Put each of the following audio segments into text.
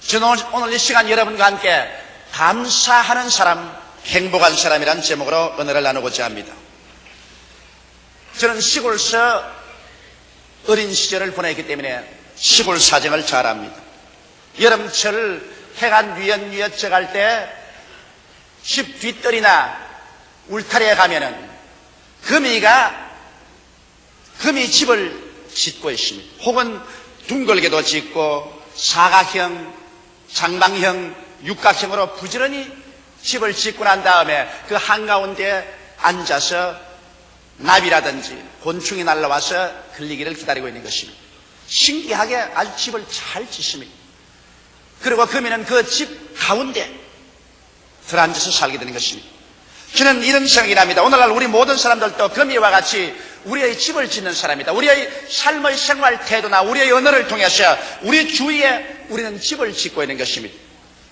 저는 오늘 이 시간 여러분과 함께 감사하는 사람, 행복한 사람이라는 제목으로 은혜를 나누고자 합니다. 저는 시골서 어린 시절을 보냈기 때문에 시골 사정을 잘 압니다. 여름철 해가 뉘엿뉘엿 져갈 때 집 뒷뜰이나 울타리에 가면은 금이 집을 짓고 있습니다. 혹은 둥글게도 짓고 사각형, 장방형, 육각형으로 부지런히 집을 짓고 난 다음에 그 한가운데 앉아서 나비라든지 곤충이 날라와서 걸리기를 기다리고 있는 것입니다. 신기하게 아주 집을 잘 짓습니다. 그리고 금이는 그 집 가운데 들어앉아서 살게 되는 것입니다. 저는 이런 생각이 납니다. 오늘날 우리 모든 사람들도 금이와 같이 우리의 집을 짓는 사람이다. 우리의 삶의 생활 태도나 우리의 언어를 통해서 우리 주위에 우리는 집을 짓고 있는 것입니다.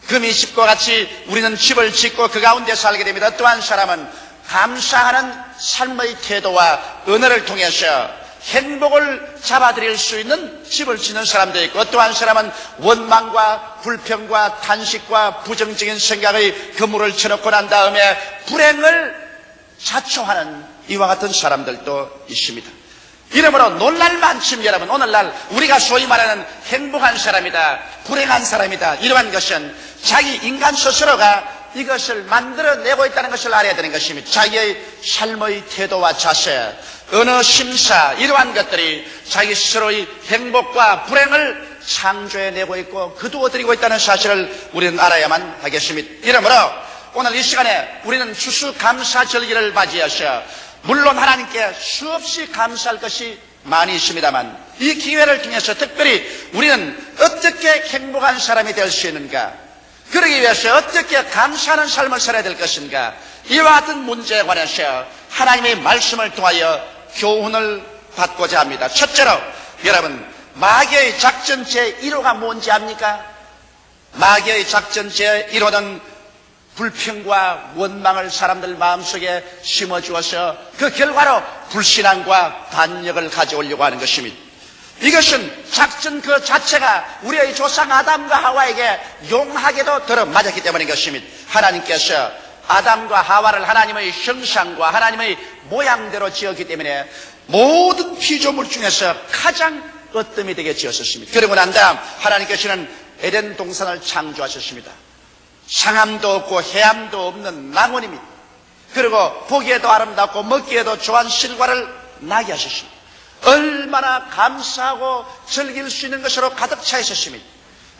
금이 집과 같이 우리는 집을 짓고 그 가운데 살게 됩니다. 또한 사람은 감사하는 삶의 태도와 언어를 통해서 행복을 잡아들일 수 있는 집을 짓는 사람도 있고, 또한 사람은 원망과 불평과 탄식과 부정적인 생각의 그물을 쳐놓고 난 다음에 불행을 자초하는 이와 같은 사람들도 있습니다. 이러므로 놀랄 만큼 여러분, 오늘날 우리가 소위 말하는 행복한 사람이다, 불행한 사람이다, 이러한 것은 자기 인간 스스로가 이것을 만들어내고 있다는 것을 알아야 되는 것입니다. 자기의 삶의 태도와 자세, 언어 심사, 이러한 것들이 자기 스스로의 행복과 불행을 창조해내고 있고 거두어들이고 있다는 사실을 우리는 알아야만 하겠습니다. 이러므로 오늘 이 시간에 우리는 추수감사절기를 맞이해서 물론 하나님께 수없이 감사할 것이 많이 있습니다만, 이 기회를 통해서 특별히 우리는 어떻게 행복한 사람이 될 수 있는가, 그러기 위해서 어떻게 감사하는 삶을 살아야 될 것인가, 이와 같은 문제에 관해서 하나님의 말씀을 통하여 교훈을 받고자 합니다. 첫째로 여러분, 마귀의 작전 제1호가 뭔지 압니까? 마귀의 작전 제1호는 불평과 원망을 사람들 마음속에 심어주어서 그 결과로 불신앙과 반역을 가져오려고 하는 것입니다. 이것은 작전 그 자체가 우리의 조상 아담과 하와에게 용하게도 들어맞았기 때문인 것입니다. 하나님께서 아담과 하와를 하나님의 형상과 하나님의 모양대로 지었기 때문에 모든 피조물 중에서 가장 으뜸이 되게 지었습니다. 그리고 난 다음 하나님께서는 에덴 동산을 창조하셨습니다. 상함도 없고 해함도 없는 낙원입니다. 그리고 보기에도 아름답고 먹기에도 좋은 실과를 나게 하셨습니다. 얼마나 감사하고 즐길 수 있는 것으로 가득 차 있었습니다.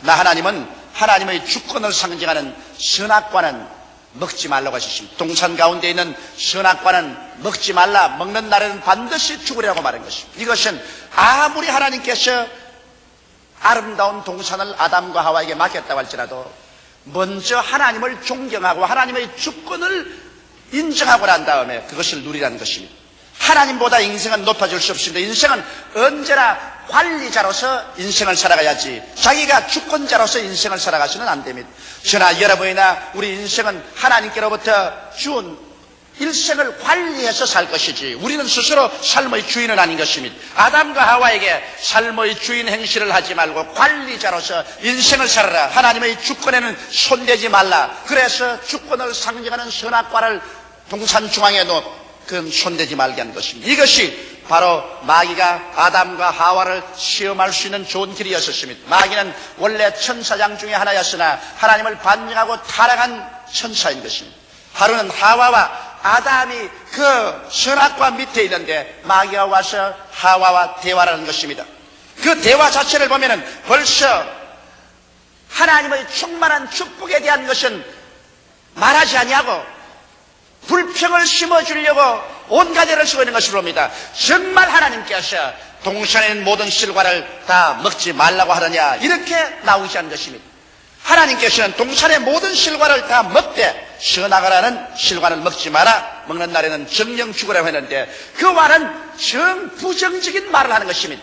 하나님은 하나님의 주권을 상징하는 선악과는 먹지 말라고 하셨습니다. 동산 가운데 있는 선악과는 먹지 말라, 먹는 날에는 반드시 죽으리라고 말한 것입니다. 이것은 아무리 하나님께서 아름다운 동산을 아담과 하와에게 맡겼다고 할지라도 먼저 하나님을 존경하고 하나님의 주권을 인정하고 난 다음에 그것을 누리라는 것입니다. 하나님보다 인생은 높아질 수 없습니다. 인생은 언제나 관리자로서 인생을 살아가야지 자기가 주권자로서 인생을 살아가서는 안 됩니다. 저나 여러분이나 우리 인생은 하나님께로부터 준 일생을 관리해서 살 것이지 우리는 스스로 삶의 주인은 아닌 것입니다. 아담과 하와에게 삶의 주인 행실을 하지 말고 관리자로서 인생을 살아라, 하나님의 주권에는 손대지 말라, 그래서 주권을 상징하는 선악과를 동산 중앙에 놓고 그건 손대지 말게 한 것입니다. 이것이 바로 마귀가 아담과 하와를 시험할 수 있는 좋은 길이었습니다. 마귀는 원래 천사장 중에 하나였으나 하나님을 반역하고 타락한 천사인 것입니다. 하루는 하와와 아담이 그 선악과 밑에 있는데 마귀가 와서 하와와 대화를 하는 것입니다. 그 대화 자체를 보면은 벌써 하나님의 충만한 축복에 대한 것은 말하지 아니하고 불평을 심어주려고 온갖 애를 쓰고 있는 것을 봅니다. 정말 하나님께서 동산에 있는 모든 실과를 다 먹지 말라고 하느냐, 이렇게 나오지 않는 것입니다. 하나님께서는 동산의 모든 실과를 다 먹되 선악과라는 실과는 먹지 마라, 먹는 날에는 정령 죽으라고 했는데 그 말은 부정적인 말을 하는 것입니다.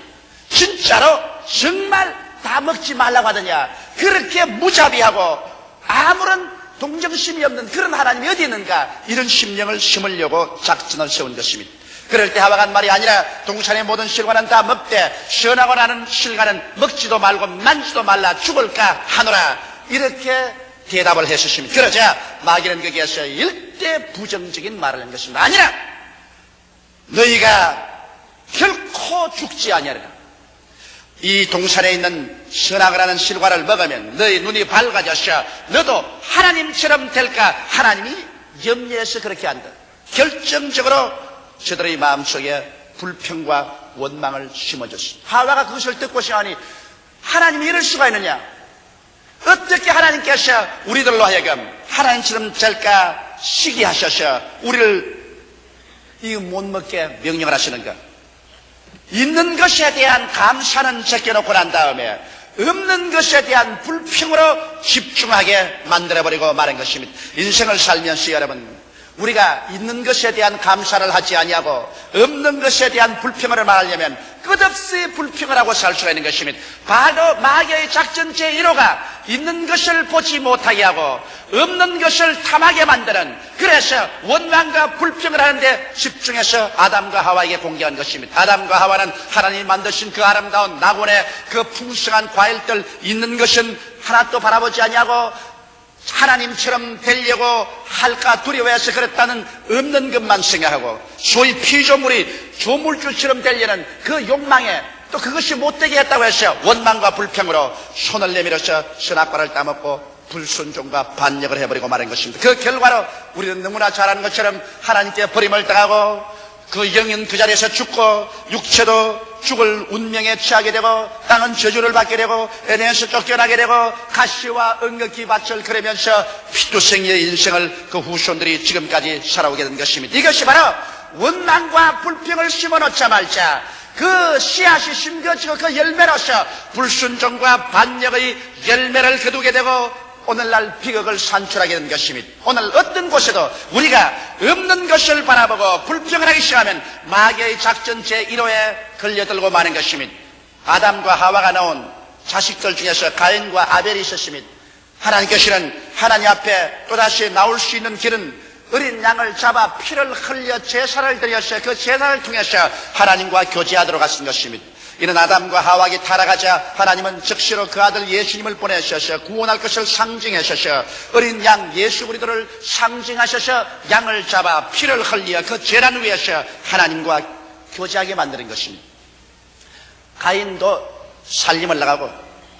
진짜로 정말 다 먹지 말라고 하느냐, 그렇게 무자비하고 아무런 동정심이 없는 그런 하나님이 어디 있는가, 이런 심령을 심으려고 작전을 세운 것입니다. 그럴 때 하와가 한 말이 아니라 동산의 모든 실과는 다 먹되 시원하고 나는 실과는 먹지도 말고 만지도 말라 죽을까 하노라. 이렇게 대답을 했었습니다. 그러자 마귀는 거기에서 일대 부정적인 말을 한 것입니다. 아니라 너희가 결코 죽지 아니하리라. 이 동산에 있는 선악을 하는 실과를 먹으면 너희 눈이 밝아져서 너도 하나님처럼 될까. 하나님이 염려해서 그렇게 한다. 결정적으로 저들의 마음속에 불평과 원망을 심어줬습니다. 하와가 그것을 듣고 생각하니 하나님이 이럴 수가 있느냐. 어떻게 하나님께서 우리들로 하여금 하나님처럼 될까 시기하셔서 우리를 이거 못 먹게 명령을 하시는가. 있는 것에 대한 감사는 제껴놓고 난 다음에 없는 것에 대한 불평으로 집중하게 만들어버리고 마는 것입니다. 인생을 살면서 여러분, 우리가 있는 것에 대한 감사를 하지 아니하고 없는 것에 대한 불평을 말하려면 끝없이 불평을 하고 살 수가 있는 것입니다. 바로 마귀의 작전 제1호가 있는 것을 보지 못하게 하고 없는 것을 탐하게 만드는, 그래서 원망과 불평을 하는데 집중해서 아담과 하와에게 공개한 것입니다. 아담과 하와는 하나님이 만드신 그 아름다운 낙원의 그 풍성한 과일들, 있는 것은 하나도 바라보지 아니하고 하나님처럼 되려고 할까 두려워해서 그랬다는 없는 것만 생각하고 소위 피조물이 조물주처럼 되려는 그 욕망에 또 그것이 못되게 했다고 해서 원망과 불평으로 손을 내밀어서 선악과를 따먹고 불순종과 반역을 해버리고 마는 것입니다. 그 결과로 우리는 너무나 잘 아는 것처럼 하나님께 버림을 당하고 그 영은 그 자리에서 죽고 육체도 죽을 운명에 처하게 되고 땅은 저주를 받게 되고 에덴에서 쫓겨나게 되고 가시와 은극히 밭을 그리면서 피투성이의 인생을 그 후손들이 지금까지 살아오게 된 것입니다. 이것이 바로 원망과 불평을 심어놓자마자 그 씨앗이 심겨지고 그 열매로서 불순종과 반역의 열매를 거두게 되고 오늘날 비극을 산출하게 된 것입니다. 오늘 어떤 곳에도 우리가 없는 것을 바라보고 불평을 하기 시작하면 마귀의 작전 제1호에 걸려들고 마는 것입니다. 아담과 하와가 낳은 자식들 중에서 가인과 아벨이 있었습니다. 하나님께서는 하나님 앞에 또다시 나올 수 있는 길은 어린 양을 잡아 피를 흘려 제사를 드려서 그 제사를 통해서 하나님과 교제하도록 하신 것입니다. 이는 아담과 하와가 타락하자 하나님은 즉시로 그 아들 예수님을 보내셔서 구원할 것을 상징하셔서 어린 양 예수 그리스도를 상징하셔서 양을 잡아 피를 흘려 그 제단 위에서 하나님과 교제하게 만드는 것입니다. 가인도 살림을 나가고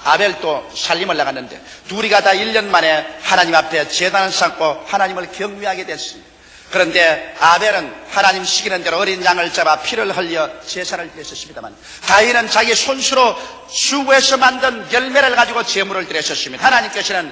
아벨도 살림을 나갔는데 둘이 다 1년 만에 하나님 앞에 제단을 쌓고 하나님을 경외하게 됐습니다. 그런데 아벨은 하나님 시키는 대로 어린 양을 잡아 피를 흘려 제사를 드렸습니다만 가인은 자기 손수로 수고해서 만든 열매를 가지고 제물을 드렸습니다. 하나님께서는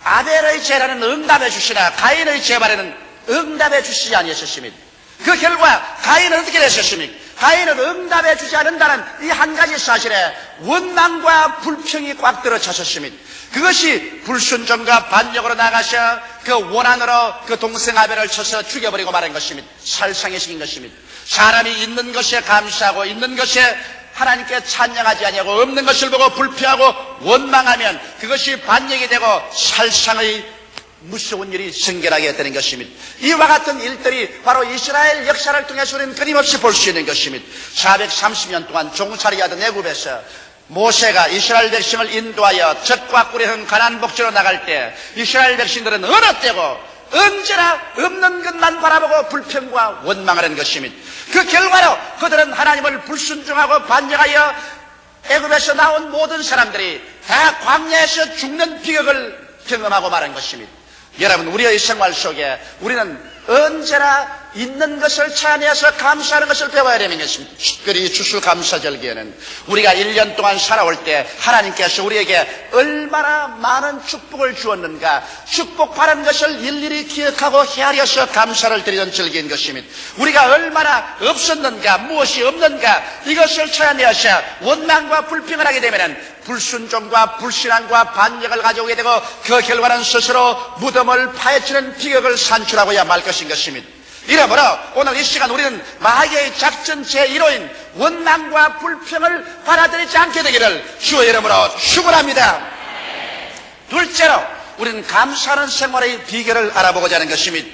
아벨의 제사는 응답해 주시나 가인의 제사는 응답해 주시지 아니하셨습니다. 그 결과 가인은 어떻게 됐었습니까? 가인은 응답해 주지 않는다는 이 한 가지 사실에 원망과 불평이 꽉 들어찼었습니다. 그것이 불순종과 반역으로 나가셔 그 원한으로 그 동생 아벨을 쳐서 죽여버리고 말한 것입니다. 살상해시킨 것입니다. 사람이 있는 것에 감사하고 있는 것에 하나님께 찬양하지 아니하고 없는 것을 보고 불평하고 원망하면 그것이 반역이 되고 살상의 무서운 일이 생겨나게 되는 것입니다. 이와 같은 일들이 바로 이스라엘 역사를 통해서 우리는 끊임없이 볼 수 있는 것입니다. 430년 동안 종살이하던 애굽에서 모세가 이스라엘 백성을 인도하여 젖과 꿀이 흐른 가나안 복지로 나갈 때 이스라엘 백성들은 어느 때고 언제나 없는 것만 바라보고 불평과 원망을 한 것입니다. 그 결과로 그들은 하나님을 불순종하고 반역하여 애굽에서 나온 모든 사람들이 다 광야에서 죽는 비극을 경험하고 말한 것입니다. 여러분, 우리의 생활 속에 우리는 언제나 있는 것을 찬양해서 감사하는 것을 배워야 되는 것입니다. 특별히 추수감사절기에는 우리가 1년 동안 살아올 때 하나님께서 우리에게 얼마나 많은 축복을 주었는가, 축복받은 것을 일일이 기억하고 헤아려서 감사를 드리던 절기인 것입니다. 우리가 얼마나 없었는가, 무엇이 없는가, 이것을 찾아내어서 원망과 불평을 하게 되면 불순종과 불신앙과 반역을 가져오게 되고 그 결과는 스스로 무덤을 파헤치는 비극을 산출하고야 말 것인 것입니다. 이러므로 오늘 이 시간 우리는 마귀의 작전 제1호인 원망과 불평을 받아들이지 않게 되기를 주의 이름으로 축원합니다. 둘째로 우리는 감사하는 생활의 비결을 알아보고자 하는 것입니다.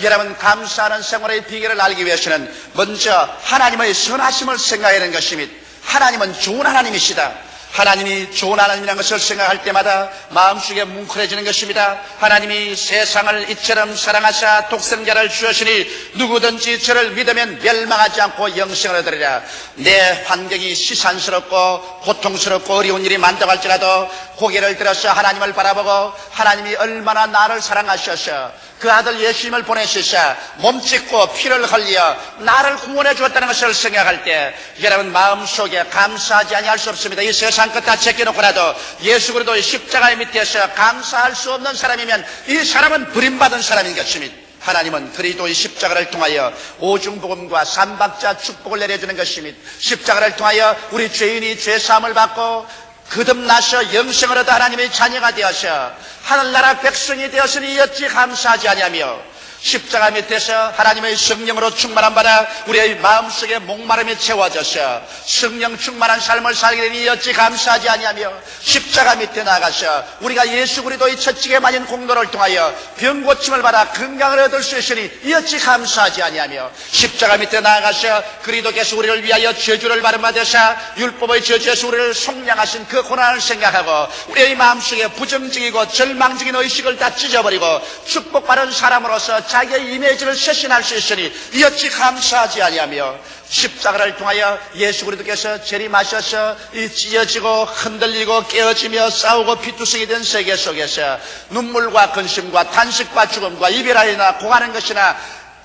여러분, 감사하는 생활의 비결을 알기 위해서는 먼저 하나님의 선하심을 생각해야 하는 것입니다. 하나님은 좋은 하나님이시다. 하나님이 좋은 하나님이라는 것을 생각할 때마다 마음속에 뭉클해지는 것입니다. 하나님이 세상을 이처럼 사랑하사 독생자를 주셨으니 누구든지 저를 믿으면 멸망하지 않고 영생을 얻으리라. 내 환경이 시산스럽고 고통스럽고 어려운 일이 많다고 할지라도 고개를 들어서 하나님을 바라보고 하나님이 얼마나 나를 사랑하셔서 그 아들 예수님을 보내시사 몸짓고 피를 흘려 나를 구원해 주었다는 것을 생각할 때 여러분 마음속에 감사하지 아니할 수 없습니다. 이 세상 것 다 제껴놓고라도 예수 그리스도의 십자가의 밑에서 감사할 수 없는 사람이면 이 사람은 버림받은 사람인 것입니다. 하나님은 그리스도의 십자가를 통하여 오중복음과 삼박자 축복을 내려주는 것입니다. 십자가를 통하여 우리 죄인이 죄사함을 받고 거듭나서 영생을 얻어 하나님의 자녀가 되어서 하늘나라 백성이 되었으니 어찌 감사하지 아니하며 십자가 밑에서 하나님의 성령으로 충만한 바라 우리의 마음속에 목마름이 채워져서 성령 충만한 삶을 살게 되니 어찌 감사하지 아니하며 십자가 밑에 나가서 우리가 예수 그리스도의 채찍에 맞은 공로를 통하여 병 고침을 받아 건강을 얻을 수 있으니 어찌 감사하지 아니하며 십자가 밑에 나가서 그리스도께서 우리를 위하여 저주를 받으사 율법의 저주에서 우리를 속량하신 그 고난을 생각하고 우리의 마음속에 부정적이고 절망적인 의식을 다 찢어버리고 축복받은 사람으로서 자기의 이미지를 쇄신할 수 있으니 어찌 감사하지 아니하며 십자가를 통하여 예수 그리스도께서 재림하셔서 이 찢어지고 흔들리고 깨어지며 싸우고 피투성이 된 세계 속에서 눈물과 근심과 탄식과 죽음과 이별하리나 고하는 것이나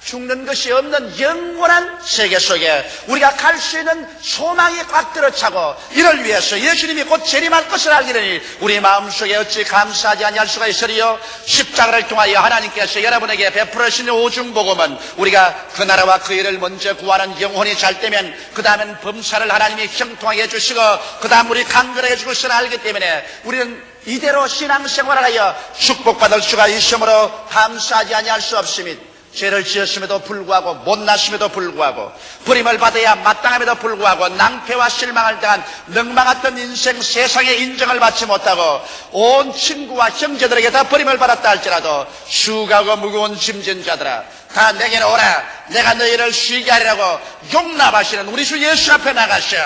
죽는 것이 없는 영원한 세계 속에 우리가 갈 수 있는 소망이 꽉 들어차고 이를 위해서 예수님이 곧 재림할 것을 알게 되니 우리 마음속에 어찌 감사하지 아니할 수가 있으리요. 십자가를 통하여 하나님께서 여러분에게 베풀으시는 오중복음은 우리가 그 나라와 그 일을 먼저 구하는 영혼이 잘 되면 그 다음엔 범사를 하나님이 형통하게 해주시고 그 다음 우리 강건하게 해줄 것을 알기 때문에 우리는 이대로 신앙생활을 하여 축복받을 수가 있으므로 감사하지 아니할 수 없습니다. 죄를 지었음에도 불구하고 못났음에도 불구하고 버림을 받아야 마땅함에도 불구하고 낭패와 실망을 당한 넉망했던 인생 세상에 인정을 받지 못하고 온 친구와 형제들에게 다 버림을 받았다 할지라도 수고하고 무거운 짐진 자들아 다 내게는 오라 내가 너희를 쉬게 하리라고 용납하시는 우리 주 예수 앞에 나가셔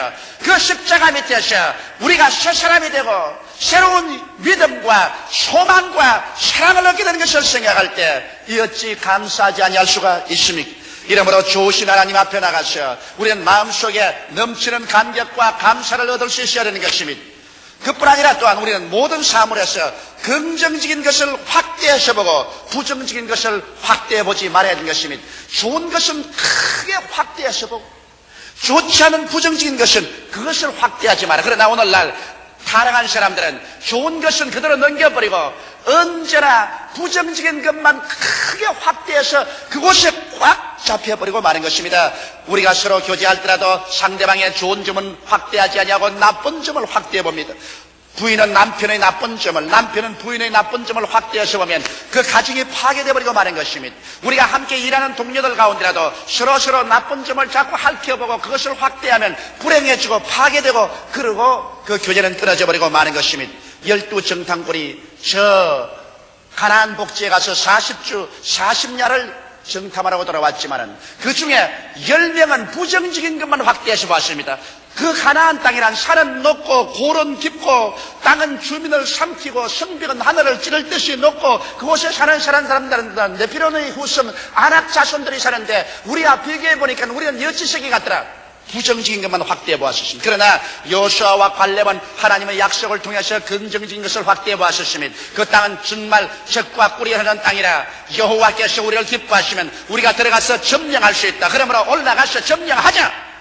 그 십자가 밑에서 우리가 새 사람이 되고 새로운 믿음과 소망과 사랑을 얻게 되는 것을 생각할 때 어찌 감사하지 아니할 수가 있습니까? 이러므로 좋으신 하나님 앞에 나가서 우리는 마음속에 넘치는 감격과 감사를 얻을 수 있어야 되는 것입니다. 그뿐 아니라 또한 우리는 모든 사물에서 긍정적인 것을 확대해서 보고 부정적인 것을 확대해 보지 말아야 하는 것입니다. 좋은 것은 크게 확대해서 보고 좋지 않은 부정적인 것은 그것을 확대하지 마라. 그러나 오늘날 타락한 사람들은 좋은 것은 그대로 넘겨버리고 언제나 부정적인 것만 크게 확대해서 그곳에 꽉 잡혀버리고 마는 것입니다. 우리가 서로 교제할 때라도 상대방의 좋은 점은 확대하지 아니하고 나쁜 점을 확대해봅니다. 부인은 남편의 나쁜 점을 남편은 부인의 나쁜 점을 확대해서 보면 그 가정이 파괴되어버리고 마는 것입니다. 우리가 함께 일하는 동료들 가운데라도 서로 나쁜 점을 자꾸 핥혀보고 그것을 확대하면 불행해지고 파괴되고 그러고 그 교제는 끊어져 버리고 마는 것입니다. 12정탐꾼이 저 가나안 복지에 가서 40주 40야를 정탐하라고 돌아왔지만은 그 중에 10명은 부정적인 것만 확대해서 봤습니다. 그 가나안 땅이란 산은 높고 고른 깊고 땅은 주민을 삼키고 성벽은 하늘을 찌를 듯이 높고 그곳에 사는 사람들은 네피로의 후손 아낙 자손들이 사는데 우리와 비교해 보니까 우리는 여지새끼 같더라. 부정적인 것만 확대해 보았습니다. 그러나 여호수아와 갈렙은 하나님의 약속을 통해서 긍정적인 것을 확대해 보았습니다. 그 땅은 정말 젖과 꿀이 흐르는 땅이라 여호와께서 우리를 기뻐하시면 우리가 들어가서 점령할 수 있다. 그러므로 올라가서 점령하자.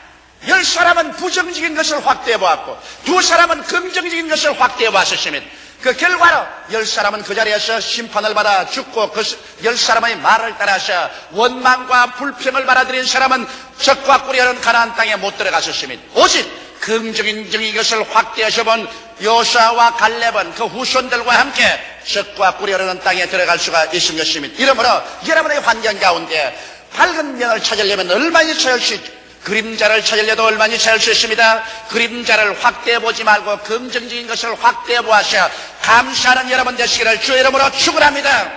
10사람은 부정적인 것을 확대해 보았고 2사람은 긍정적인 것을 확대해 보았습니다. 그 결과로 10사람은 그 자리에서 심판을 받아 죽고 그 10사람의 말을 따라서 원망과 불평을 받아들인 사람은 젖과 꿀이 흐르는 가나안 땅에 못 들어갔습니다. 오직 긍정적인 것을 확대해서 본 여호수아와 갈렙은 그 후손들과 함께 젖과 꿀이 흐르는 땅에 들어갈 수가 있는 것입니다. 이러므로 여러분의 환경 가운데 밝은 면을 찾으려면 얼마나 찾을 수 있죠? 그림자를 찾으려도 얼마나 찾을 수 있습니다. 그림자를 확대해보지 말고 긍정적인 것을 확대해보아서 감사하는 여러분 되시기를 주의 이름으로 축원합니다.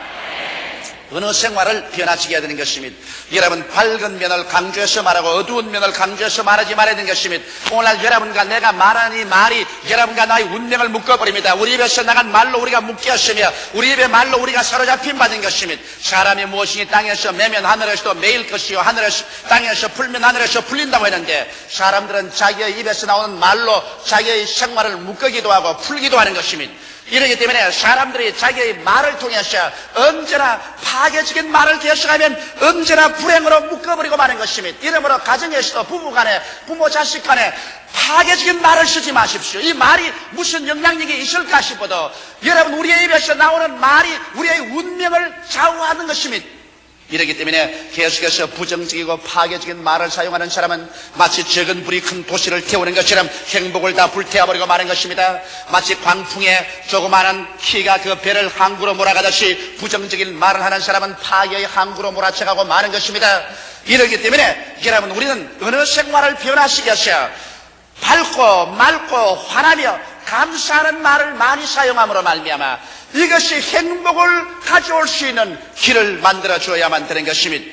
어느 생활을 변화시켜야 되는 것입니다. 여러분, 밝은 면을 강조해서 말하고 어두운 면을 강조해서 말하지 말아야 되는 것입니다. 오늘날 여러분과 내가 말하는 이 말이 여러분과 나의 운명을 묶어버립니다. 우리 입에서 나간 말로 우리가 묶였으며 우리 입의 말로 우리가 사로잡힘 받은 것입니다. 사람이 무엇이니 땅에서 매면 하늘에서도 매일 것이요 하늘에서 땅에서 풀면 하늘에서 풀린다고 했는데, 사람들은 자기의 입에서 나오는 말로 자기의 생활을 묶기도 하고 풀기도 하는 것입니다. 이러기 때문에 사람들이 자기의 말을 통해서 언제나 파괴적인 말을 계속하면 언제나 불행으로 묶어버리고 마는 것입니다. 이러므로 가정에서도 부부간에 부모 자식 간에 파괴적인 말을 쓰지 마십시오. 이 말이 무슨 영향력이 있을까 싶어도 여러분, 우리의 입에서 나오는 말이 우리의 운명을 좌우하는 것입니다. 이렇기 때문에 계속해서 부정적이고 파괴적인 말을 사용하는 사람은 마치 적은 불이 큰 도시를 태우는 것처럼 행복을 다 불태워버리고 마는 것입니다. 마치 광풍에 조그마한 키가 그 배를 항구로 몰아가듯이 부정적인 말을 하는 사람은 파괴의 항구로 몰아쳐가고 마는 것입니다. 이렇기 때문에 여러분, 우리는 어느 생활을 변화시켜서 밝고 맑고 환하며 감사하는 말을 많이 사용함으로 말미암아 이것이 행복을 가져올 수 있는 길을 만들어 줘야만 되는 것입니다.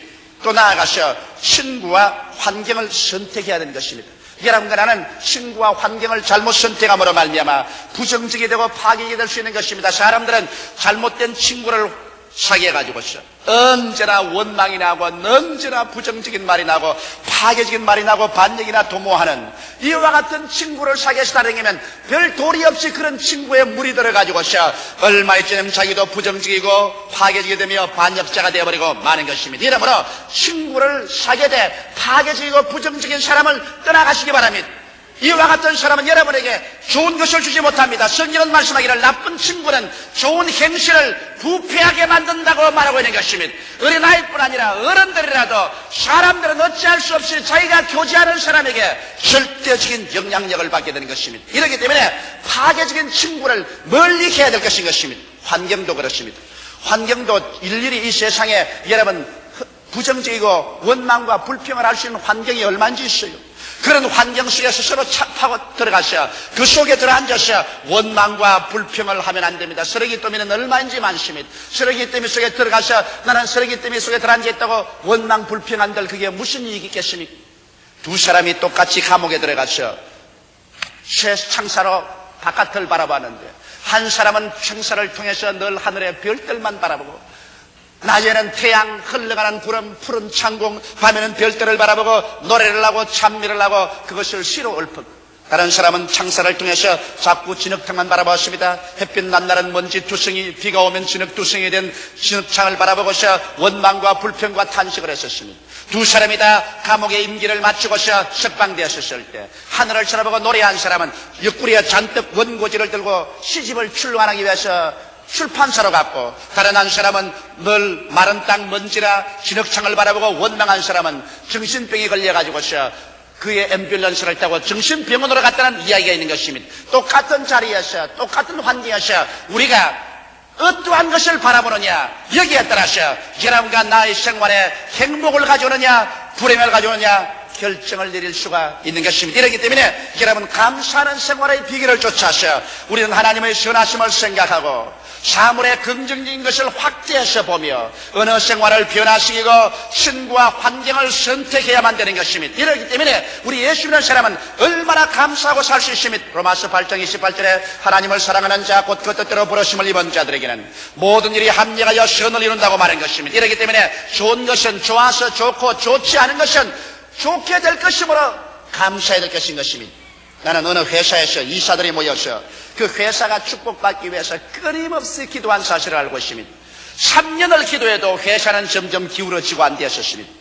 또 나아가서 친구와 환경을 선택해야 되는 것입니다. 여러분과 나는 친구와 환경을 잘못 선택함으로 말미암아 부정적이 되고 파괴가 될 수 있는 것입니다. 사람들은 잘못된 친구를 사귀어가지고서 언제나 원망이 나고 언제나 부정적인 말이 나고 파괴적인 말이 나고 반역이나 도모하는 이와 같은 친구를 사귀어서 다니면 별 도리 없이 그런 친구에 물이 들어가지고서 얼마 있자면 자기도 부정적이고 파괴적이 되며 반역자가 되어버리고 마는 것입니다. 이러므로 친구를 사귀되 파괴적이고 부정적인 사람을 떠나가시기 바랍니다. 이와 같은 사람은 여러분에게 좋은 것을 주지 못합니다. 성경은 말씀하기를 나쁜 친구는 좋은 행실을 부패하게 만든다고 말하고 있는 것입니다. 어린아이뿐 아니라 어른들이라도 사람들은 어찌할 수 없이 자기가 교제하는 사람에게 절대적인 영향력을 받게 되는 것입니다. 이렇기 때문에 파괴적인 친구를 멀리 해야 될 것인 것입니다. 환경도 그렇습니다. 환경도 일일이 이 세상에 여러분 부정적이고 원망과 불평을 할 수 있는 환경이 얼마인지 있어요. 그런 환경 속에서 서로 파고 들어가셔 그 속에 들어앉아서 원망과 불평을 하면 안 됩니다. 쓰레기 더미는 얼마인지 많습니다. 쓰레기 더미 속에 들어가서 나는 쓰레기 더미 속에 들어앉아있다고 원망 불평한들 그게 무슨 이익이 있겠습니까? 두 사람이 똑같이 감옥에 들어가서 창사로 바깥을 바라봤는데 한 사람은 창사를 통해서 늘 하늘의 별들만 바라보고 낮에는 태양, 흘러가는 구름, 푸른 창공, 밤에는 별들을 바라보고 노래를 하고 찬미를 하고 그것을 시로 읊고, 다른 사람은 창사를 통해서 자꾸 진흙탕만 바라봤습니다. 햇빛 난날은 먼지 두성이, 비가 오면 진흙 두성이 된 진흙창을 바라보고서 원망과 불평과 탄식을 했었습니다. 두 사람이 다 감옥의 임기를 마치고서 석방되었을 때 하늘을 쳐다보고 노래한 사람은 옆구리에 잔뜩 원고지를 들고 시집을 출간하기 위해서 출판사로 갔고, 다른 한 사람은 늘 마른 땅 먼지라 진흙창을 바라보고 원망한 사람은 정신병이 걸려가지고서 그의 앰뷸런스를 타고 정신병원으로 갔다는 이야기가 있는 것입니다. 똑같은 자리에서 똑같은 환경에서 우리가 어떠한 것을 바라보느냐 여기에 따라서 여러분과 나의 생활에 행복을 가져오느냐 불행을 가져오느냐 결정을 내릴 수가 있는 것입니다. 이렇기 때문에 여러분 감사하는 생활의 비결을 쫓아서 우리는 하나님의 선하심을 생각하고 사물의 긍정적인 것을 확대해서 보며 어느 생활을 변화시키고 신과 환경을 선택해야만 되는 것입니다. 이렇기 때문에 우리 예수 믿는 사람은 얼마나 감사하고 살 수 있습니다. 로마서 8장 28절에 하나님을 사랑하는 자 곧 그 뜻대로 부르심을 입은 자들에게는 모든 일이 합력하여 선을 이룬다고 말한 것입니다. 이렇기 때문에 좋은 것은 좋아서 좋고 좋지 않은 것은 좋게 될 것이므로 감사해야 될 것인 것입니다. 나는 어느 회사에서 이사들이 모여서 그 회사가 축복받기 위해서 끊임없이 기도한 사실을 알고 있습니다. 3년을 기도해도 회사는 점점 기울어지고 안 되었습니다.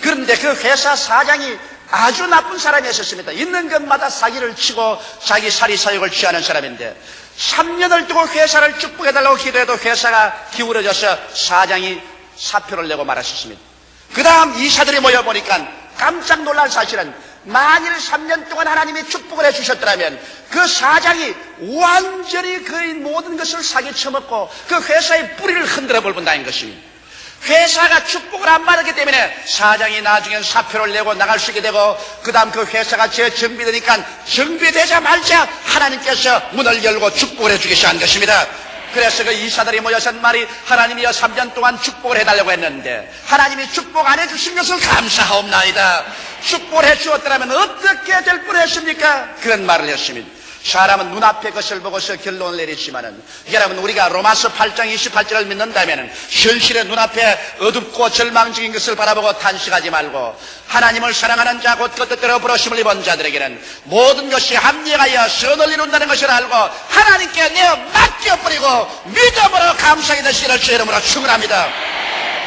그런데 그 회사 사장이 아주 나쁜 사람이었습니다. 있는 것마다 사기를 치고 자기 사리사욕을 취하는 사람인데 3년을 두고 회사를 축복해달라고 기도해도 회사가 기울어져서 사장이 사표를 내고 말았습니다. 그 다음 이사들이 모여보니까 깜짝 놀랄 사실은 만일 3년 동안 하나님이 축복을 해주셨더라면 그 사장이 완전히 그의 모든 것을 사기쳐먹고 그 회사의 뿌리를 흔들어 버린다는 것입니다. 회사가 축복을 안 받았기 때문에 사장이 나중엔 사표를 내고 나갈 수 있게 되고 그 다음 그 회사가 재정비되니까 정비되자마자 하나님께서 문을 열고 축복을 해주기 시작한 것입니다. 그래서 그 이사들이 모여서 한 말이 하나님이여 3년 동안 축복을 해달라고 했는데 하나님이 축복 안 해주신 것을 감사하옵나이다. 축복을 해주었더라면 어떻게 될 뻔했습니까? 그런 말을 했습니다. 사람은 눈앞의 것을 보고서 결론을 내리지만은 여러분 우리가 로마서 8장 28절을 믿는다면은 현실의 눈앞에 어둡고 절망적인 것을 바라보고 탄식하지 말고 하나님을 사랑하는 자 곧 그 뜻대로 부르심을 입은 자들에게는 모든 것이 합력하여 선을 이룬다는 것을 알고 하나님께 내어 맡겨버리고 믿음으로 감사하게 되시기를 주 이름으로 축원합니다.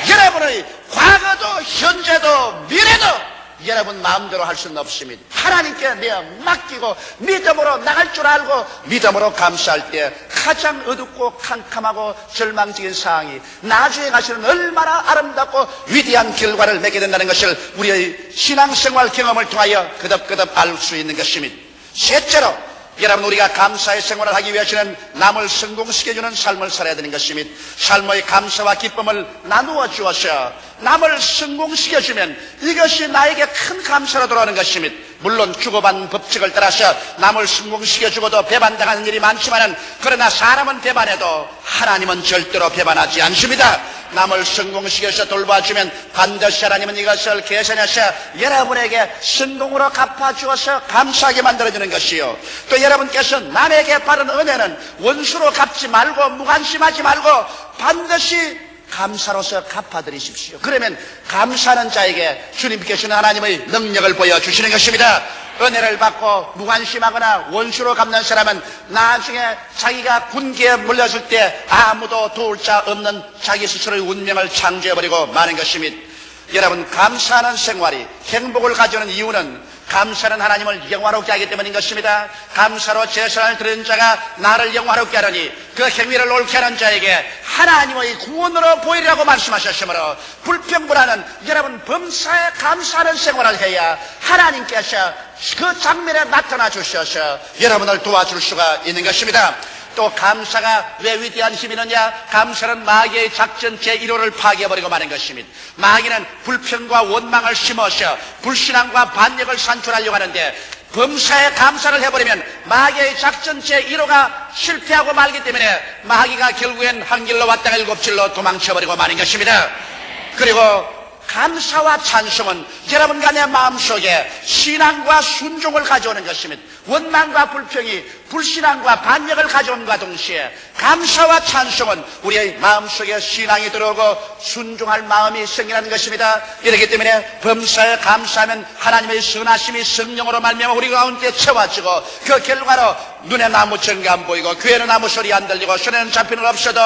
여러분의 과거도 현재도 미래도 여러분 마음대로 할 수는 없습니다. 하나님께 내어 맡기고 믿음으로 나갈 줄 알고 믿음으로 감사할 때 가장 어둡고 캄캄하고 절망적인 상황이 나중에 가시는 얼마나 아름답고 위대한 결과를 맺게 된다는 것을 우리의 신앙생활 경험을 통하여 거듭거듭 알 수 있는 것입니다. 셋째로 여러분 우리가 감사의 생활을 하기 위해서는 남을 성공시켜주는 삶을 살아야 되는 것입니다. 삶의 감사와 기쁨을 나누어 주어서 남을 성공시켜주면 이것이 나에게 큰 감사로 돌아오는 것입니다. 물론 주고받는 법칙을 따라서 남을 성공시켜주고도 배반당하는 일이 많지만 그러나 사람은 배반해도 하나님은 절대로 배반하지 않습니다. 남을 성공시켜서 돌봐주면 반드시 하나님은 이것을 계산해서 여러분에게 성공으로 갚아주어서 감사하게 만들어주는 것이요. 또 여러분께서 남에게 받은 은혜는 원수로 갚지 말고 무관심하지 말고 반드시 감사로서 갚아드리십시오. 그러면 감사하는 자에게 주님께서는 하나님의 능력을 보여주시는 것입니다. 은혜를 받고 무관심하거나 원수로 갚는 사람은 나중에 자기가 군기에 물렸을 때 아무도 도울 자 없는 자기 스스로의 운명을 창조해버리고 마는 것입니다. 여러분 감사하는 생활이 행복을 가져오는 이유는 감사는 하나님을 영화롭게 하기 때문인 것입니다. 감사로 제사를 드리는 자가 나를 영화롭게 하느니 그 행위를 옳게 하는 자에게 하나님의 구원으로 보이리라고 말씀하셨으므로 불평불하는 여러분 범사에 감사하는 생활을 해야 하나님께서 그 장면에 나타나 주셔서 여러분을 도와줄 수가 있는 것입니다. 또 감사가 왜 위대한 힘이 있느냐? 감사는 마귀의 작전 제1호를 파괴해버리고 마는 것입니다. 마귀는 불평과 원망을 심어서 불신앙과 반역을 산출하려고 하는데 범사에 감사를 해버리면 마귀의 작전 제1호가 실패하고 말기 때문에 마귀가 결국엔 한 길로 왔다가 7길로 도망쳐버리고 마는 것입니다. 그리고 감사와 찬송은 여러분과 내 마음속에 신앙과 순종을 가져오는 것입니다. 원망과 불평이 불신앙과 반역을 가져온과 동시에 감사와 찬송은 우리의 마음속에 신앙이 들어오고 순종할 마음이 생기는 것입니다. 이렇기 때문에 범사에 감사하면 하나님의 선하심이 성령으로 말미암아 우리 가운데 채워지고 그 결과로 눈에 나무 전가 안 보이고 귀에는 아무 소리 안 들리고 손에는 잡히는 없어도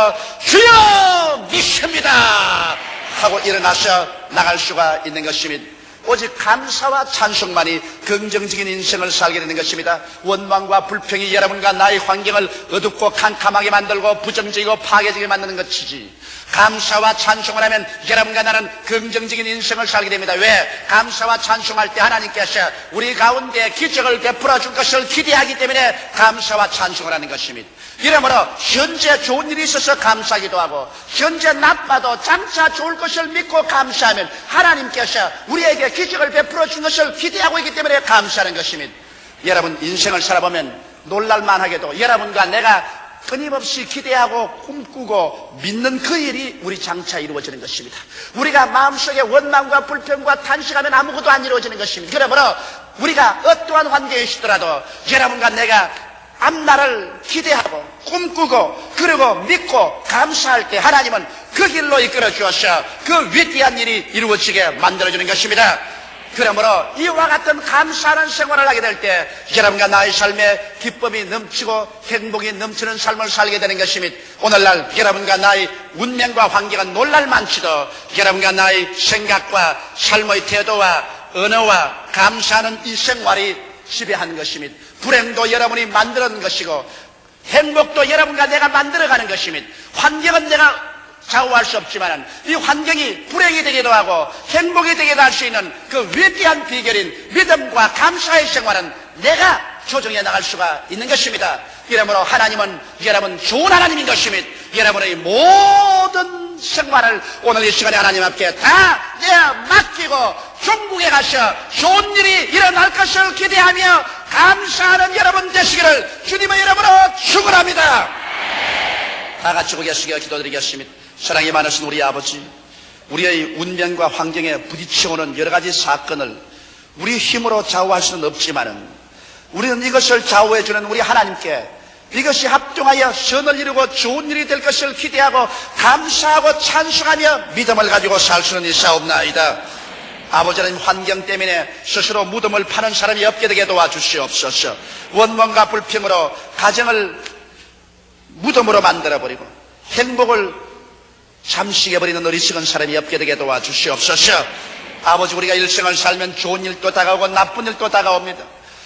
주여 믿습니다 하고 일어나서 나갈 수가 있는 것입니다. 오직 감사와 찬송만이 긍정적인 인생을 살게 되는 것입니다. 원망과 불평이 여러분과 나의 환경을 어둡고 캄캄하게 만들고 부정적이고 파괴적이게 만드는 것이지 감사와 찬송을 하면 여러분과 나는 긍정적인 인생을 살게 됩니다. 왜? 감사와 찬송할 때 하나님께서 우리 가운데 기적을 베풀어 줄 것을 기대하기 때문에 감사와 찬송을 하는 것입니다. 이러므로 현재 좋은 일이 있어서 감사하기도 하고 현재 나빠도 장차 좋을 것을 믿고 감사하면 하나님께서 우리에게 기적을 베풀어 준 것을 기대하고 있기 때문에 감사하는 것입니다. 여러분 인생을 살아보면 놀랄만하게도 여러분과 내가 끊임없이 기대하고 꿈꾸고 믿는 그 일이 우리 장차 이루어지는 것입니다. 우리가 마음속에 원망과 불평과 탄식하면 아무것도 안 이루어지는 것입니다. 그러므로 우리가 어떠한 환경에 있더라도 여러분과 내가 앞날을 기대하고 꿈꾸고 그리고 믿고 감사할 때 하나님은 그 길로 이끌어 주어서 그 위대한 일이 이루어지게 만들어주는 것입니다. 그러므로 이와 같은 감사하는 생활을 하게 될 때 여러분과 나의 삶에 기쁨이 넘치고 행복이 넘치는 삶을 살게 되는 것입니다. 오늘날 여러분과 나의 운명과 환경은 놀랄만치도 여러분과 나의 생각과 삶의 태도와 언어와 감사하는 이 생활이 지배하는 것입니다. 불행도 여러분이 만들어낸 것이고 행복도 여러분과 내가 만들어가는 것입니다. 환경은 내가 좌우할 수 없지만 이 환경이 불행이 되기도 하고 행복이 되기도 할 수 있는 그 위대한 비결인 믿음과 감사의 생활은 내가 조정해 나갈 수가 있는 것입니다. 이러므로 하나님은 여러분 좋은 하나님인 것입니다. 여러분의 모든 생활을 오늘 이 시간에 하나님 앞에 다 내어 맡기고 중국에 가서 좋은 일이 일어날 것을 기대하며 감사하는 여러분 되시기를 주님의 이름으로 축원합니다. 다 같이 고개 숙여 기도드리겠습니다. 사랑이 많으신 우리 아버지, 우리의 운명과 환경에 부딪혀오는 여러 가지 사건을 우리 힘으로 좌우할 수는 없지만은 우리는 이것을 좌우해주는 우리 하나님께 이것이 합동하여 선을 이루고 좋은 일이 될 것을 기대하고 감사하고 찬송하며 믿음을 가지고 살 수는 있사옵나이다. 아버지 하나님, 환경 때문에 스스로 무덤을 파는 사람이 없게 되게 도와주시옵소서. 원망과 불평으로 가정을 무덤으로 만들어버리고 행복을 잠식해버리는 어리석은 사람이 없게 되게 도와주시옵소서. 아버지, 우리가 일생을 살면 좋은 일도 다가오고 나쁜 일도 다가옵니다.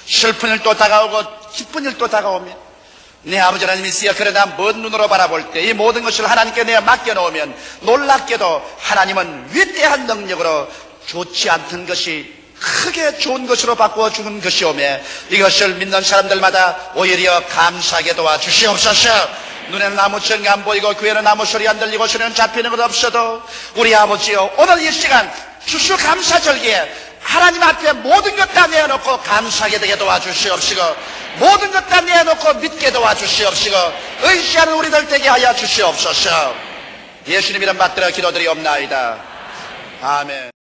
슬픈 일도 다가오고 기쁜 일도 다가옵니다. 내 아버지 하나님이 있어요. 그러나 먼 눈으로 바라볼 때 이 모든 것을 하나님께 내가 맡겨놓으면 놀랍게도 하나님은 위대한 능력으로 좋지 않던 것이 크게 좋은 것으로 바꾸어 주는 것이오며 이것을 믿는 사람들마다 오히려 감사하게 도와주시옵소서. 눈에는 아무 증거 안 보이고 귀에는 아무 소리 안 들리고 손에는 잡히는 것 없어도 우리 아버지여, 오늘 이 시간 추수감사절기에 하나님 앞에 모든 것 다 내어놓고 감사하게 되게 도와주시옵시고 모든 것 다 내어놓고 믿게 도와주시옵시고 의지하는 우리들 되게 하여 주시옵소서. 예수님 이름 받들어 기도드리옵나이다. 아멘.